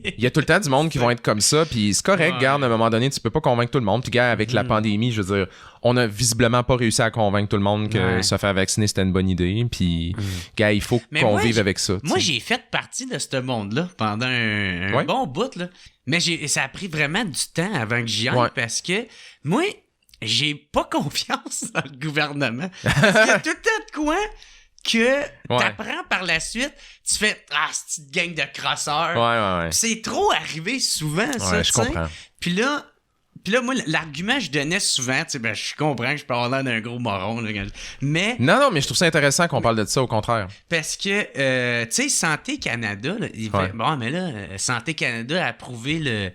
Il y a tout le temps du monde qui vont être comme ça, puis c'est correct, regarde, à un moment donné, tu peux pas convaincre tout le monde. Puis, gars, avec la pandémie, je veux dire, on a visiblement pas réussi à convaincre tout le monde que se faire vacciner, c'était une bonne idée. Puis, gars, il faut qu'on vive avec ça. Moi, j'ai fait partie de ce monde-là pendant un bon bout, là. Mais ça a pris vraiment du temps avant que j'y aille parce que moi, j'ai pas confiance dans le gouvernement. Parce qu'il y a tout le temps de quoi que t'apprends par la suite, tu fais « Ah, c'est une gang de crosseurs. » Ouais. C'est trop arrivé souvent, ça, je comprends. Puis là, moi, l'argument que je donnais souvent, tu sais, je comprends que je peux avoir l'air d'un gros moron, là, mais... Non, mais je trouve ça intéressant qu'on parle de ça, au contraire. Parce que, tu sais, Santé Canada, là, il fait, bon, mais là, Santé Canada a approuvé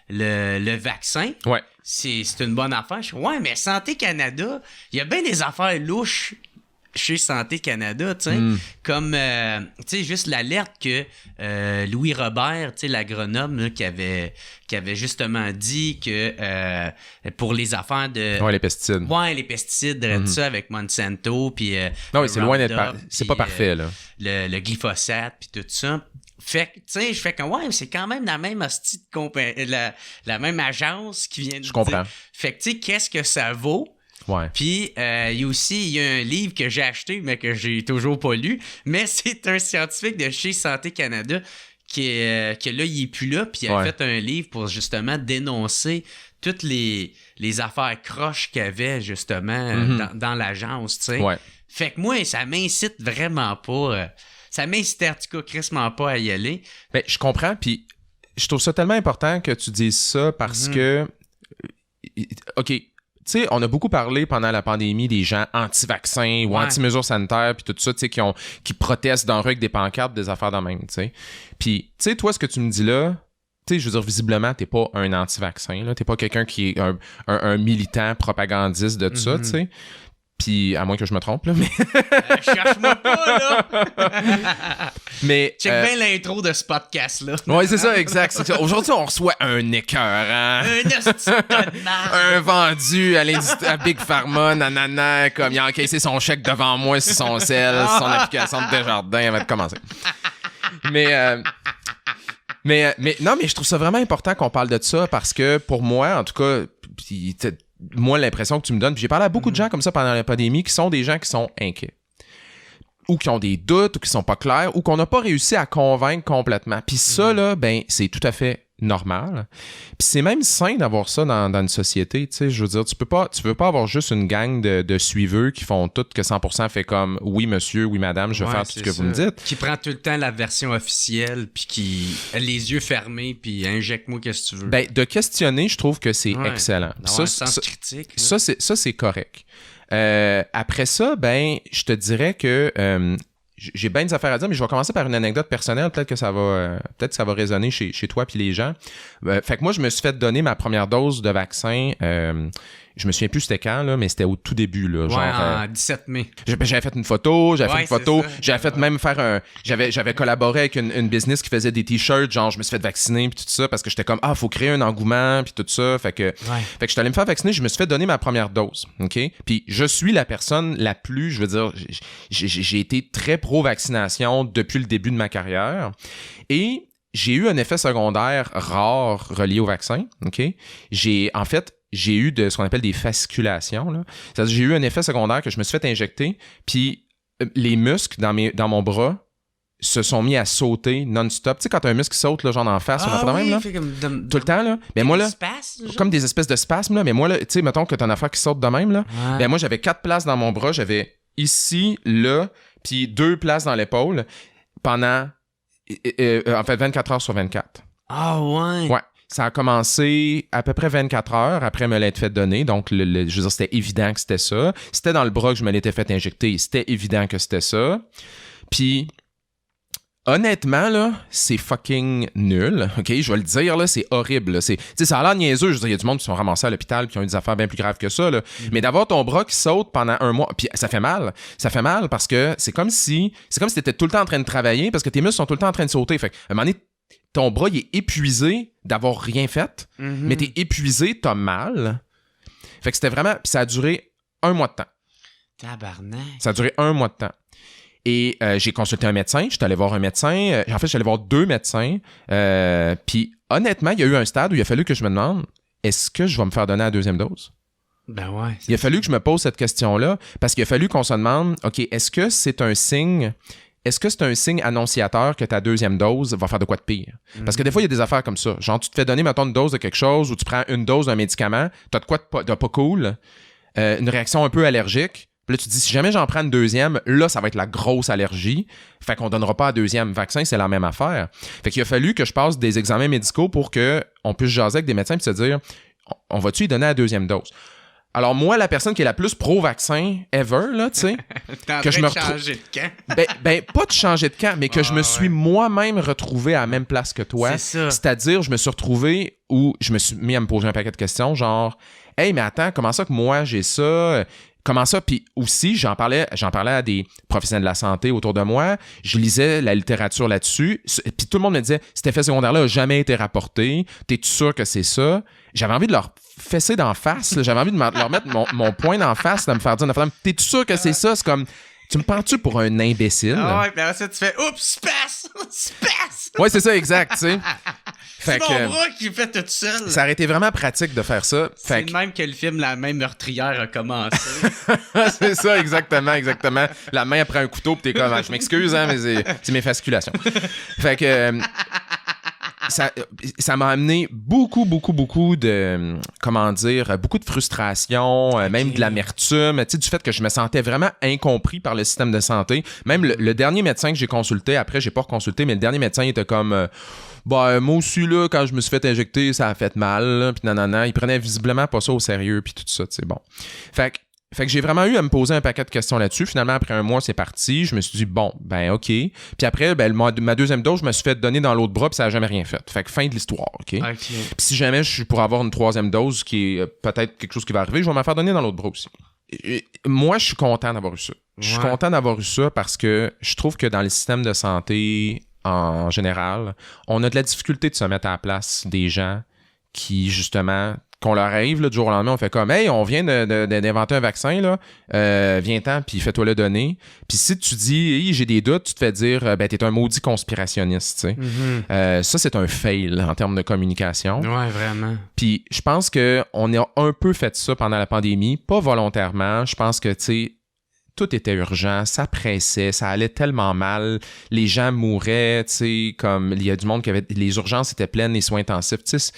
le vaccin. Ouais. C'est une bonne affaire. Je dis, ouais, mais Santé Canada, il y a bien des affaires louches chez Santé Canada, tu sais, comme, tu sais, juste l'alerte que Louis Robert, tu sais, l'agronome, là, qui avait justement dit que pour les affaires de... Ouais, les pesticides. Ouais, les pesticides, ça, avec Monsanto, puis... non, oui, c'est loin d'être... c'est pas parfait, là. Le glyphosate, puis tout ça. Fait que, tu sais, je fais comme, ouais, c'est quand même la même hostie de la même agence qui vient de Je comprends. dire. Fait que, tu sais, qu'est-ce que ça vaut? Ouais. Puis, il y a un livre que j'ai acheté, mais que j'ai toujours pas lu, mais c'est un scientifique de chez Santé Canada que là, il est plus là, puis il a fait un livre pour justement dénoncer toutes les affaires croches qu'il y avait, justement, dans l'agence, tu sais. Ouais. Fait que moi, ça m'incite vraiment pas... ça m'incitait en tout cas crissement pas à y aller. Ben, je comprends, puis je trouve ça tellement important que tu dises ça parce que... OK, tu sais, on a beaucoup parlé pendant la pandémie des gens anti-vaccins ou anti-mesures sanitaires puis tout ça, tu sais, qui protestent dans la rue avec des pancartes, des affaires de même, tu sais. Puis, tu sais, toi, ce que tu me dis là, tu sais, je veux dire, visiblement, t'es pas un anti-vaccin, là. T'es pas quelqu'un qui est un militant propagandiste de tout ça, tu sais. Puis, à moins que je me trompe, là, mais... cherche-moi pas, là! Mais... Check bien l'intro de ce podcast-là. Ouais, c'est ça, exact. Aujourd'hui, on reçoit un écœurant. Un hostie de marde. Un vendu à Big Pharma, nanana, comme il a encaissé son chèque devant moi sur son sel, son application de Desjardins avant de commencer. Mais non, mais je trouve ça vraiment important qu'on parle de ça parce que pour moi, en tout cas... moi, l'impression que tu me donnes, puis j'ai parlé à beaucoup de gens comme ça pendant la pandémie qui sont des gens qui sont inquiets. Ou qui ont des doutes, ou qui sont pas clairs, ou qu'on n'a pas réussi à convaincre complètement. Puis ça, là, ben, c'est tout à fait normal. Puis c'est même sain d'avoir ça dans une société, tu sais, je veux dire, tu veux pas avoir juste une gang de suiveux qui font tout que 100% fait comme « Oui, monsieur, oui, madame, je vais faire tout ce que vous me dites. » Qui prend tout le temps la version officielle, puis qui a les yeux fermés, puis injecte-moi qu'est-ce que tu veux. Ben, de questionner, je trouve que c'est excellent. D'avoir un sens critique. Ça, c'est correct. Après ça, ben, je te dirais que j'ai bien des affaires à dire, mais je vais commencer par une anecdote personnelle. Peut-être que ça va résonner chez toi puis les gens. Fait que moi, je me suis fait donner ma première dose de vaccin. Je me souviens plus c'était quand, là, mais c'était au tout début, là. Genre, en 17 mai. J'avais fait une photo, j'avais fait même faire j'avais collaboré avec une business qui faisait des t-shirts, genre, je me suis fait vacciner puis tout ça, parce que j'étais comme, faut créer un engouement puis tout ça. Fait que je suis allé me faire vacciner, je me suis fait donner ma première dose, OK? Puis je suis la personne la plus, je veux dire, j'ai été très pro-vaccination depuis le début de ma carrière. Et j'ai eu un effet secondaire rare relié au vaccin, OK? J'ai eu ce qu'on appelle des fasciculations, là. C'est-à-dire j'ai eu un effet secondaire que je me suis fait injecter, puis les muscles dans mon bras se sont mis à sauter non-stop. Tu sais, quand un muscle saute, là, genre en face, on a même, là, tout le temps, là. Ben moi, là, comme des espèces de spasmes, là, mais moi, là, tu sais, mettons que t'as une affaire qui saute de même, là, ben moi, j'avais 4 places dans mon bras, j'avais ici, là, puis 2 places dans l'épaule pendant, en fait, 24 heures sur 24. Ah ouais? Ouais. Ça a commencé à peu près 24 heures après me l'être fait donner. Donc, je veux dire, c'était évident que c'était ça. C'était dans le bras que je me l'étais fait injecter. C'était évident que c'était ça. Puis, honnêtement, là, c'est fucking nul. OK? Je vais le dire, là, c'est horrible. Là. Tu sais, ça a l'air niaiseux. Je veux dire, il y a du monde qui sont ramassés à l'hôpital qui ont eu des affaires bien plus graves que ça, là. Mais d'avoir ton bras qui saute pendant un mois, puis ça fait mal. Ça fait mal parce que c'est comme si t'étais tout le temps en train de travailler parce que tes muscles sont tout le temps en train de sauter. Fait qu'à un moment donné, ton bras, il est épuisé d'avoir rien fait, mais t'es épuisé, t'as mal. Fait que c'était vraiment... Puis ça a duré 1 mois de temps. Tabarnak. Ça a duré 1 mois de temps. Et j'ai consulté un médecin, je suis allé voir un médecin. En fait, je suis allé voir 2 médecins. Puis honnêtement, il y a eu un stade où il a fallu que je me demande, est-ce que je vais me faire donner la 2e dose? Ben ouais. Il a fallu que je me pose cette question-là parce qu'il a fallu qu'on se demande, OK, est-ce que c'est un signe annonciateur que ta 2e dose va faire de quoi de pire? Parce que des fois, il y a des affaires comme ça. Genre, tu te fais donner, mettons, une dose de quelque chose ou tu prends une dose d'un médicament, t'as de quoi de pas cool, une réaction un peu allergique. Puis là, tu te dis, si jamais j'en prends une 2e, là, ça va être la grosse allergie. Fait qu'on donnera pas la 2e. Vaccin, c'est la même affaire. Fait qu'il a fallu que je passe des examens médicaux pour qu'on puisse jaser avec des médecins et se dire, on va-tu lui donner la 2e dose? Alors moi, la personne qui est la plus pro-vaccin ever, là, tu sais, que je me changer de camp. ben, pas de changer de camp, mais que je me suis moi-même retrouvé à la même place que toi. C'est ça. C'est-à-dire, je me suis retrouvé où je me suis mis à me poser un paquet de questions, genre, hey, mais attends, comment ça que moi j'ai ça? Comment ça? Puis aussi, j'en parlais à des professionnels de la santé autour de moi. Je lisais la littérature là-dessus. Puis tout le monde me disait, cet effet secondaire-là n'a jamais été rapporté. T'es-tu sûr que c'est ça? J'avais envie de leur fesser d'en face. Là. J'avais envie de leur mettre mon poing d'en face, de me faire dire, t'es-tu sûr que c'est ça? C'est comme, tu me prends-tu pour un imbécile? Ah ouais, puis après ça, tu fais, oups, space! Ouais, c'est ça, exact, tu sais. C'est mon bras qui fait tout seul. Ça aurait été vraiment pratique de faire ça. C'est le même que le film La main meurtrière a commencé. C'est ça, exactement. La main après un couteau, pis t'es comme, je m'excuse, hein, mais c'est mes fasciculations. Fait que ça m'a amené beaucoup de, beaucoup de frustration, même de l'amertume, tu sais, du fait que je me sentais vraiment incompris par le système de santé. Même le dernier médecin que j'ai consulté, après, j'ai pas reconsulté, mais le dernier médecin était comme... moi aussi, là, quand je me suis fait injecter, ça a fait mal, puis nanana. Il prenait visiblement pas ça au sérieux, puis tout ça, tu sais, bon. Fait que j'ai vraiment eu à me poser un paquet de questions là-dessus. Finalement, après un mois, c'est parti. Je me suis dit, bon, ben OK. Puis après, ben, ma 2e dose, je me suis fait donner dans l'autre bras, puis ça n'a jamais rien fait. Fait que fin de l'histoire, OK? Puis si jamais je suis pour avoir une 3e dose, qui est peut-être quelque chose qui va arriver, je vais me faire donner dans l'autre bras aussi. Moi, je suis content d'avoir eu ça. Je suis content d'avoir eu ça parce que je trouve que dans le système de santé... en général, on a de la difficulté de se mettre à la place des gens qui, justement, qu'on leur arrive là, du jour au lendemain, on fait comme « Hey, on vient d'inventer un vaccin, là, viens-t'en, puis fais-toi le donner. » Puis si tu dis hey, « j'ai des doutes », tu te fais dire « Ben, t'es un maudit conspirationniste. » tu sais. Ça, c'est un fail en termes de communication. Ouais, vraiment. Puis je pense qu'on a un peu fait ça pendant la pandémie, pas volontairement. Je pense que, tu sais, tout était urgent, ça pressait, ça allait tellement mal, les gens mouraient, tu sais, comme il y a du monde qui avait... Les urgences étaient pleines, les soins intensifs, tu sais.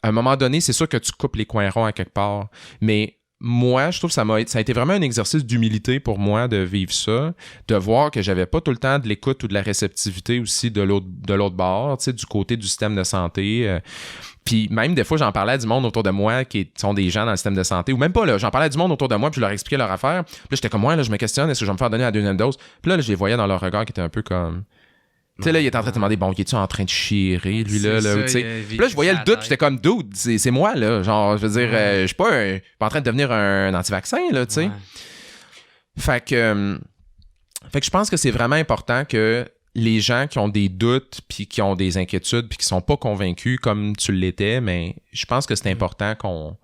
À un moment donné, c'est sûr que tu coupes les coins ronds à quelque part, mais moi, je trouve que ça a été vraiment un exercice d'humilité pour moi de vivre ça, de voir que j'avais pas tout le temps de l'écoute ou de la réceptivité aussi de l'autre bord, tu sais, du côté du système de santé. Puis même des fois, j'en parlais à du monde autour de moi qui sont des gens dans le système de santé, ou même pas là, j'en parlais à du monde autour de moi, puis je leur expliquais leur affaire. Puis là, j'étais comme, ouais, là, je me questionne, est-ce que je vais me faire donner la 2e dose? Puis là, je les voyais dans leur regard qui était un peu comme... Tu sais, là, il était en train de demander, bon, il est-tu en train de chier, lui, là, tu sais. Puis là, je voyais le doute, j'étais comme, dude, c'est moi, là. Genre, je veux dire, je suis pas en train de devenir un anti-vaccin, là, tu sais. Fait que je pense que c'est vraiment important que les gens qui ont des doutes, puis qui ont des inquiétudes, puis qui sont pas convaincus comme tu l'étais, mais je pense que c'est important qu'on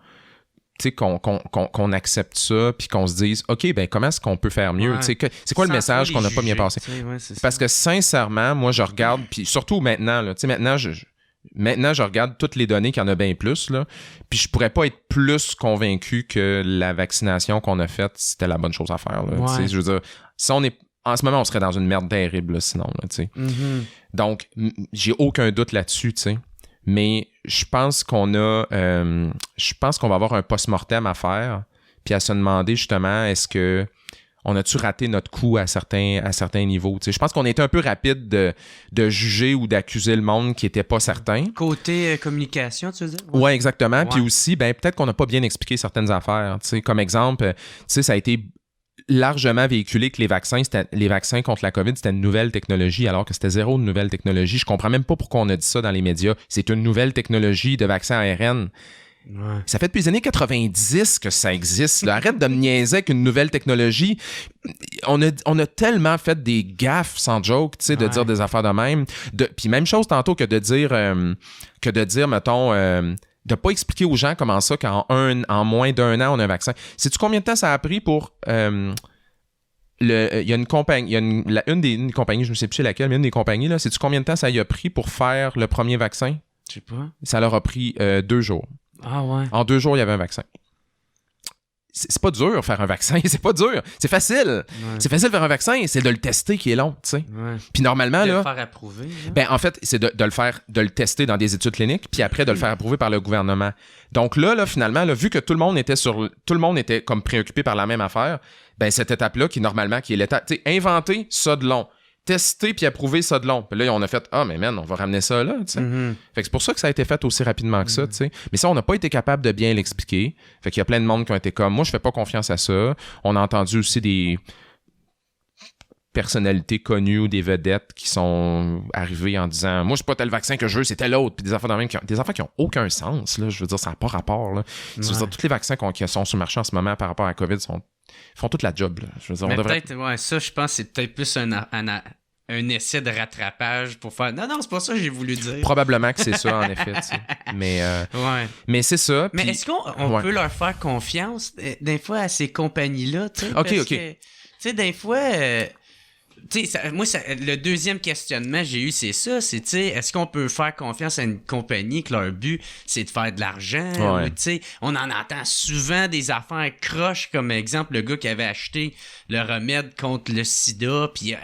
accepte ça, puis qu'on se dise, OK, ben comment est-ce qu'on peut faire mieux? Ouais. C'est quoi le message qu'on n'a pas bien passé? Ouais, parce que sincèrement, moi, je regarde, puis surtout maintenant, là, maintenant, je regarde toutes les données qu'il y en a bien plus, là, puis je pourrais pas être plus convaincu que la vaccination qu'on a faite, c'était la bonne chose à faire. Là, ouais. Je veux dire, si on est... En ce moment, on serait dans une merde terrible, là, sinon. Là, Donc, j'ai aucun doute là-dessus, tu sais. Mais je pense qu'on va avoir un post-mortem à faire, puis à se demander justement, est-ce que on a-tu raté notre coup à certains niveaux? T'sais, je pense qu'on était un peu rapide de juger ou d'accuser le monde qui n'était pas certain. Côté communication, tu veux dire? Ouais, exactement. Puis aussi, ben peut-être qu'on n'a pas bien expliqué certaines affaires. T'sais, comme exemple, ça a été largement véhiculé que les vaccins contre la COVID, c'était une nouvelle technologie, alors que c'était zéro de nouvelle technologie. Je comprends même pas pourquoi on a dit ça dans les médias. C'est une nouvelle technologie de vaccin ARN. Ouais. Ça fait depuis les années 90 que ça existe. Là. Arrête de me niaiser avec une nouvelle technologie. On a tellement fait des gaffes, sans joke, tu sais, de dire des affaires de même. Puis même chose tantôt que de dire, mettons... de pas expliquer aux gens comment ça qu'en moins d'1 an, on a un vaccin. Sais-tu combien de temps ça a pris pour il y a une compagnie, une compagnie, je ne sais plus laquelle, mais une des compagnies, là, sais-tu combien de temps ça y a pris pour faire le premier vaccin? Je sais pas. Ça leur a pris 2 jours. Ah ouais. En 2 jours, il y avait un vaccin. C'est pas dur faire un vaccin, c'est pas dur, c'est facile. Ouais. C'est facile de faire un vaccin, c'est de le tester qui est long, tu sais. Ouais. Puis normalement, de là... le faire approuver. Ben, en fait, c'est de le tester dans des études cliniques, puis après de le faire approuver par le gouvernement. Donc là, finalement, là, vu que tout le monde était comme préoccupé par la même affaire, ben cette étape-là, qui est l'étape, tu sais, inventer ça de long. Tester puis approuver ça de long. Puis là, on a fait « Ah, mais man, on va ramener ça là, tu sais. Fait que c'est pour ça que ça a été fait aussi rapidement que ça, tu sais. Mais ça, on n'a pas été capable de bien l'expliquer. Fait qu'il y a plein de monde qui ont été comme « Moi, je fais pas confiance à ça. » On a entendu aussi des personnalités connues ou des vedettes qui sont arrivées en disant « Moi, c'est pas tel vaccin que je veux, c'est tel autre. » Puis des affaires qui ont aucun sens, là. Je veux dire, ça n'a pas rapport, là. Ouais. Je veux dire, tous les vaccins qui sont sur le marché en ce moment par rapport à la COVID font toute la job, là. Je veux dire, mais peut-être, ouais, ça, je pense que c'est peut-être plus un essai de rattrapage pour faire... Non, c'est pas ça que j'ai voulu dire. Probablement que c'est ça, en effet. Mais, ouais. Mais c'est ça. Mais est-ce qu'on peut leur faire confiance, des fois, à ces compagnies-là? OK. Que, tu sais, des fois... le deuxième questionnement que j'ai eu, c'est ça. C'est, tu sais, est-ce qu'on peut faire confiance à une compagnie que leur but, c'est de faire de l'argent? Ouais. Ou, tu sais, on en entend souvent des affaires croches, comme exemple, le gars qui avait acheté le remède contre le sida, puis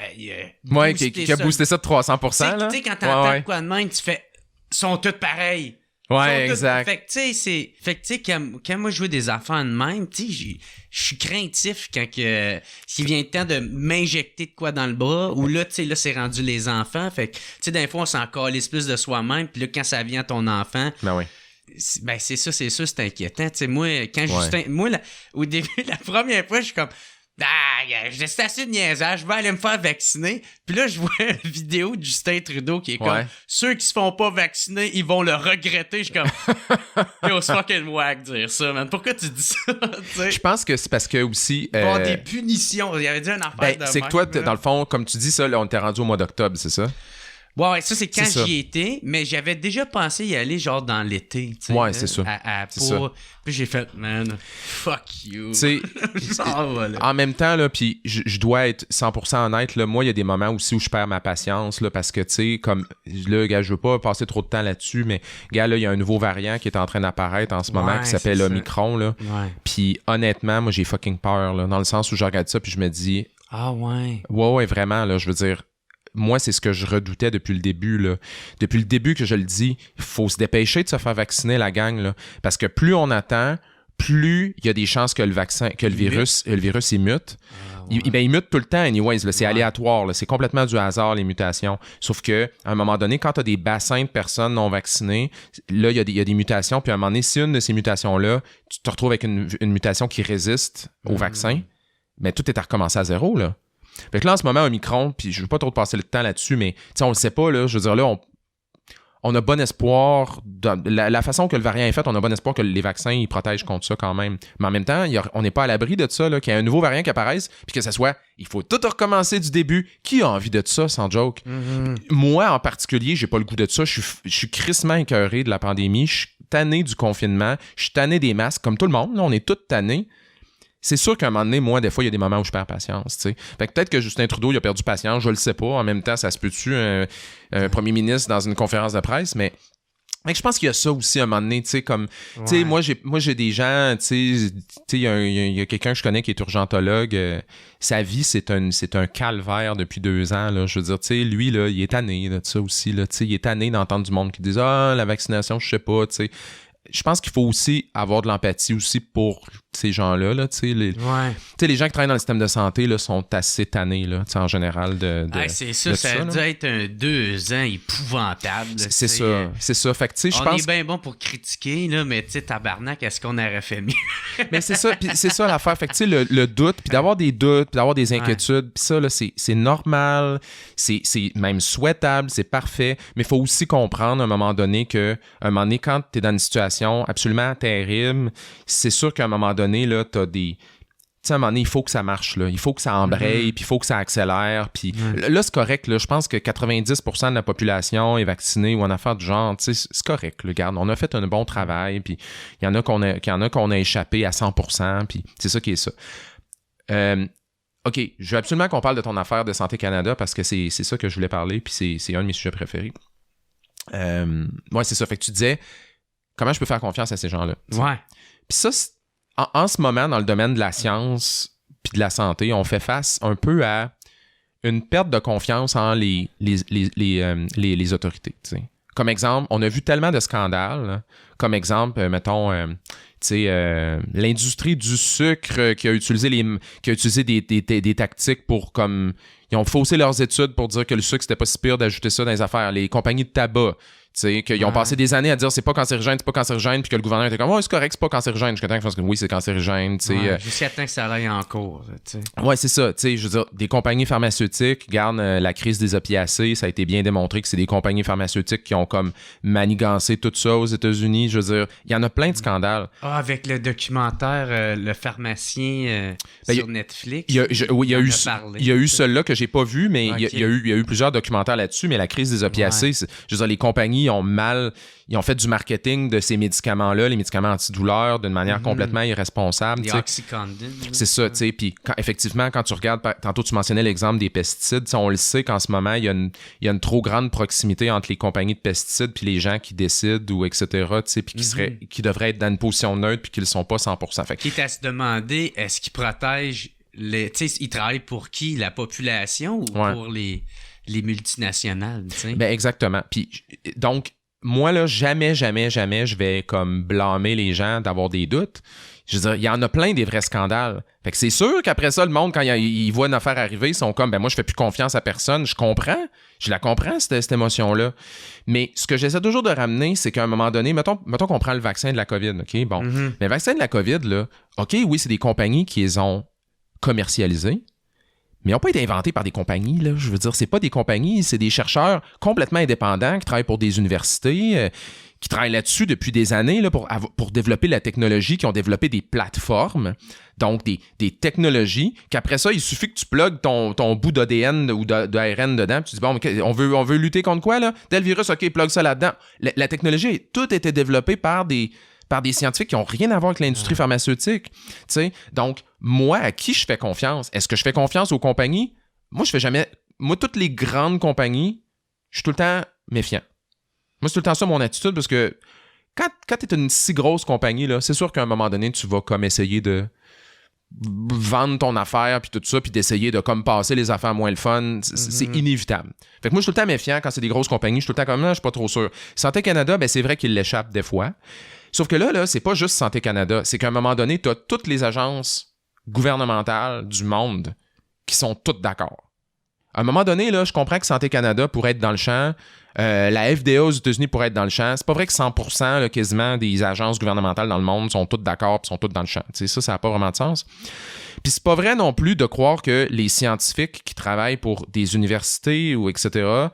qui a boosté ça de 300%. Tu sais, quand t'entends quoi de même, tu fais « sont tous pareils ». Ouais, exact. Fait que, tu sais, quand moi je joue des enfants de même, tu sais, je suis craintif quand s'il vient le temps de m'injecter de quoi dans le bras, ou là, tu sais, là, c'est rendu les enfants. Fait que, tu sais, des fois, on s'en calisse plus de soi-même, puis là, quand ça vient à ton enfant... Ben oui. Ben, c'est ça, c'est inquiétant. Tu sais, moi, quand Justin... Moi, au début, la première fois, je suis comme... Ah, j'ai assez de niaisage, je vais aller me faire vacciner. Puis là, je vois une vidéo de Justin Trudeau qui est comme ceux qui se font pas vacciner, ils vont le regretter. Je suis comme yo, c'est fucking wack dire ça, man. Pourquoi tu dis ça? Je pense que c'est parce que aussi. Bon, des punitions. Il y avait dit une affaire de c'est que toi, dans le fond, comme tu dis ça, là, on t'est rendu au mois d'octobre, c'est ça? Ouais, ça, c'est quand j'y étais, mais j'avais déjà pensé y aller, genre, dans l'été. Ouais, c'est ça. Puis j'ai fait, man, fuck you. En même temps, là, puis je dois être 100% honnête, là, moi, il y a des moments aussi où je perds ma patience, là, parce que, tu sais, comme, là, gars, je veux pas passer trop de temps là-dessus, mais, gars, là, il y a un nouveau variant qui est en train d'apparaître en ce moment qui s'appelle Omicron, là. Ouais. Puis, honnêtement, moi, j'ai fucking peur, là, dans le sens où je regarde ça, puis je me dis... Ah ouais? Ouais, vraiment, là, je veux dire... Moi, c'est ce que je redoutais depuis le début, là. Depuis le début que je le dis, il faut se dépêcher de se faire vacciner, la gang, là. Parce que plus on attend, plus il y a des chances que le virus, il mute. Il mute tout le temps, anyways. Là, c'est aléatoire. Là, c'est complètement du hasard, les mutations. Sauf que à un moment donné, quand tu as des bassins de personnes non vaccinées, là, il y a des mutations. Puis à un moment donné, si une de ces mutations-là, tu te retrouves avec une mutation qui résiste au vaccin, mais tout est à recommencer à zéro, là. Fait que là, en ce moment, Omicron, puis je veux pas trop passer le temps là-dessus, mais on le sait pas, là. Je veux dire, là, on a bon espoir. La façon que le variant est fait, on a bon espoir que les vaccins, ils protègent contre ça quand même. Mais en même temps, on n'est pas à l'abri de ça, là, qu'il y ait un nouveau variant qui apparaisse, puis que ça soit, il faut tout recommencer du début. Qui a envie de ça, sans joke? Moi, en particulier, j'ai pas le goût de ça. Je suis crissement écœuré de la pandémie. Je suis tanné du confinement. Je suis tanné des masques, comme tout le monde. Là, on est tous tannés. C'est sûr qu'à un moment donné, moi, des fois, il y a des moments où je perds patience, tu sais. Fait que peut-être que Justin Trudeau, il a perdu patience, je le sais pas. En même temps, ça se peut-tu, un premier ministre dans une conférence de presse, mais je pense qu'il y a ça aussi à un moment donné, tu sais, comme... Tu sais, moi, j'ai des gens, tu sais, il y a quelqu'un que je connais qui est urgentologue. Sa vie, c'est un calvaire depuis 2 ans, là. Je veux dire, tu sais, lui, là, il est tanné de ça aussi, là. Tu sais, il est tanné d'entendre du monde qui dit « Ah, la vaccination, je sais pas, tu sais. » Je pense qu'il faut aussi avoir de l'empathie aussi pour ces gens-là. Là, les gens qui travaillent dans le système de santé là, sont assez tannés là, en général. C'est ça, ça a dû être un 2 ans épouvantable. C'est ça. Fait que, on est bien bon pour critiquer, là, mais tabarnak, est-ce qu'on aurait fait mieux? Mais c'est ça, puis c'est ça l'affaire. Fait que le doute, puis d'avoir des doutes, puis d'avoir des inquiétudes, puis ça, là, c'est normal, c'est même souhaitable, c'est parfait, mais il faut aussi comprendre à un moment donné quand tu es dans une situation absolument terrible, c'est sûr qu'à un moment donné, là, t'as des... Tu sais, à un moment donné, il faut que ça marche, là. Il faut que ça embraye, puis il faut que ça accélère. Puis là, c'est correct, là. Je pense que 90% de la population est vaccinée ou en affaire du genre. Tu sais, c'est correct, là. Regarde, on a fait un bon travail, puis il y en a qu'on a échappé à 100%, puis c'est ça qui est ça. OK, je veux absolument qu'on parle de ton affaire de Santé Canada parce que c'est ça que je voulais parler, puis c'est un de mes sujets préférés. Ouais, c'est ça. Fait que tu disais, comment je peux faire confiance à ces gens-là? Ouais. Puis ça, en ce moment, dans le domaine de la science puis de la santé, on fait face un peu à une perte de confiance en les autorités. T'sais. Comme exemple, on a vu tellement de scandales. Là. Comme exemple, mettons, l'industrie du sucre qui a utilisé des tactiques pour comme ils ont faussé leurs études pour dire que le sucre c'était pas si pire d'ajouter ça dans les affaires. Les compagnies de tabac, qu'ils ont passé des années à dire c'est pas cancérigène, puis que le gouvernement était comme c'est correct, c'est pas cancérigène. Jusqu'à temps que je pense que oui, c'est cancérigène. Jusqu'à temps que ça aille en cours. Ouais, c'est ça. Je veux dire, des compagnies pharmaceutiques, regarde la crise des opiacés, ça a été bien démontré que c'est des compagnies pharmaceutiques qui ont comme manigancé tout ça aux États-Unis. Je veux dire, il y en a plein de scandales. Avec le documentaire Le pharmacien sur Netflix. Il y a eu celui-là que j'ai pas vu, mais il y a eu plusieurs documentaires là-dessus, mais la crise des opiacés, je veux dire, les compagnies ils ont fait du marketing de ces médicaments-là, les médicaments antidouleurs, d'une manière complètement irresponsable. Les Oxycontin. C'est ça, tu sais. Puis effectivement, quand tu regardes, tantôt tu mentionnais l'exemple des pesticides, on le sait qu'en ce moment, il y a une trop grande proximité entre les compagnies de pesticides puis les gens qui décident ou etc., tu sais, puis qui devraient être dans une position neutre puis qui le sont pas 100%. Fait. Quitte à se demander, est-ce qu'ils protègent tu sais, ils travaillent pour qui? La population ou pour les multinationales, tu sais? Ben exactement. Puis donc, moi, là, jamais, je vais comme blâmer les gens d'avoir des doutes. Je veux dire, il y en a plein des vrais scandales. Fait que c'est sûr qu'après ça, le monde, quand ils voient une affaire arriver, ils sont comme, ben moi, je fais plus confiance à personne. Je la comprends, cette émotion-là. Mais ce que j'essaie toujours de ramener, c'est qu'à un moment donné, mettons qu'on prend le vaccin de la COVID, OK? Bon. Mais le vaccin de la COVID, là, OK, oui, c'est des compagnies qui les ont commercialisés, mais ils n'ont pas été inventés par des compagnies. Là. Je veux dire, c'est pas des compagnies, c'est des chercheurs complètement indépendants qui travaillent pour des universités, qui travaillent là-dessus depuis des années là, pour développer la technologie, qui ont développé des plateformes, donc des technologies, qu'après ça, il suffit que tu plugues ton bout d'ADN ou d'ARN dedans, puis tu dis, bon, on veut lutter contre quoi, là? Tel virus, OK, plug ça là-dedans. La technologie, tout a été développé par des scientifiques qui n'ont rien à voir avec l'industrie pharmaceutique. T'sais? Donc, moi, à qui je fais confiance? Est-ce que je fais confiance aux compagnies? Moi, je fais jamais... Moi, toutes les grandes compagnies, je suis tout le temps méfiant. Moi, c'est tout le temps ça mon attitude, parce que quand tu es une si grosse compagnie, là, c'est sûr qu'à un moment donné, tu vas comme essayer de vendre ton affaire, puis tout ça, puis d'essayer de comme passer les affaires moins le fun. C'est inévitable. Fait que moi, je suis tout le temps méfiant quand c'est des grosses compagnies. Je suis tout le temps comme, non, je suis pas trop sûr. Santé Canada, ben c'est vrai qu'il l'échappe des fois. Sauf que là, c'est pas juste Santé Canada. C'est qu'à un moment donné, tu as toutes les agences gouvernementales du monde qui sont toutes d'accord. À un moment donné, là, je comprends que Santé Canada pourrait être dans le champ. La FDA aux États-Unis pourrait être dans le champ. C'est pas vrai que 100% là, quasiment des agences gouvernementales dans le monde sont toutes d'accord et sont toutes dans le champ. T'sais, ça n'a pas vraiment de sens. Puis c'est pas vrai non plus de croire que les scientifiques qui travaillent pour des universités ou etc.,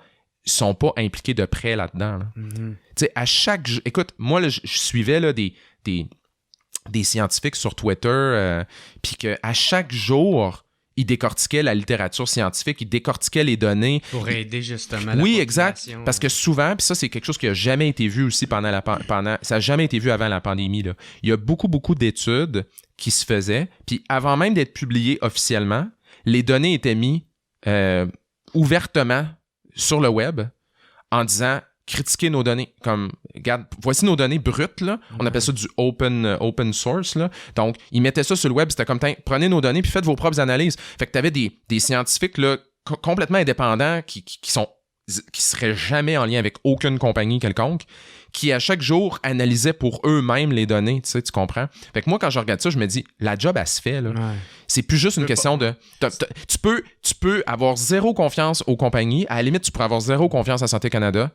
sont pas impliqués de près là-dedans. Là. Tu sais, à chaque... Écoute, moi, là, je suivais là, des scientifiques sur Twitter, puis qu'à chaque jour, ils décortiquaient la littérature scientifique, ils décortiquaient les données. Pour aider justement la population. Exact. Parce que souvent, puis ça, c'est quelque chose qui n'a jamais été vu aussi ça n'a jamais été vu avant la pandémie. Là. Il y a beaucoup d'études qui se faisaient, puis avant même d'être publiées officiellement, les données étaient mises ouvertement sur le web en disant critiquer nos données. Comme, regarde, voici nos données brutes, là. On appelle ça du open source, là. Donc, ils mettaient ça sur le web, c'était comme, prenez nos données puis faites vos propres analyses. Fait que t'avais des scientifiques, là, complètement indépendants qui seraient jamais en lien avec aucune compagnie quelconque, qui à chaque jour analysaient pour eux-mêmes les données, tu sais, tu comprends? Fait que moi, quand je regarde ça, je me dis, la job, elle se fait, là. Ouais. C'est plus juste une question de... Tu peux avoir zéro confiance aux compagnies. À la limite, tu pourrais avoir zéro confiance à Santé Canada,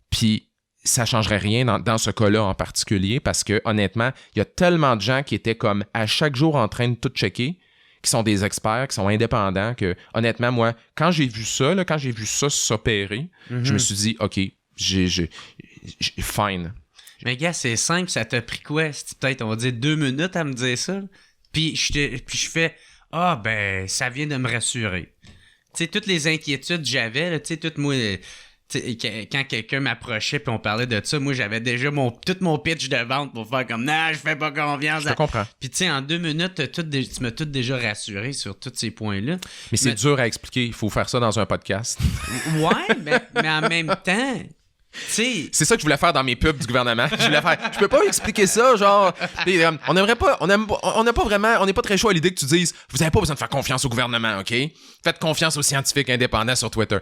puis ça changerait rien dans ce cas-là en particulier, parce que, honnêtement, il y a tellement de gens qui étaient comme à chaque jour en train de tout checker, qui sont des experts, qui sont indépendants, que, honnêtement, moi, quand j'ai vu ça, s'opérer, je me suis dit, OK, j'ai fine. Mais gars, c'est simple, ça t'a pris quoi? C'était peut-être, on va dire, 2 minutes à me dire ça. Puis je fais, ben, ça vient de me rassurer. Tu sais, toutes les inquiétudes que j'avais, tu sais, toutes moi, quand quelqu'un m'approchait puis on parlait de ça, moi j'avais déjà tout mon pitch de vente pour faire comme non, je fais pas confiance. Je te comprends. Puis tu sais, en 2 minutes, tu m'as tout déjà rassuré sur tous ces points-là. Mais c'est dur à expliquer. Il faut faire ça dans un podcast. Ouais, mais en même temps. T'sais... C'est ça que je voulais faire dans mes pubs du gouvernement. Je peux pas expliquer ça, genre. On n'est pas très chaud à l'idée que tu dises, vous avez pas besoin de faire confiance au gouvernement, OK? Faites confiance aux scientifiques indépendants sur Twitter.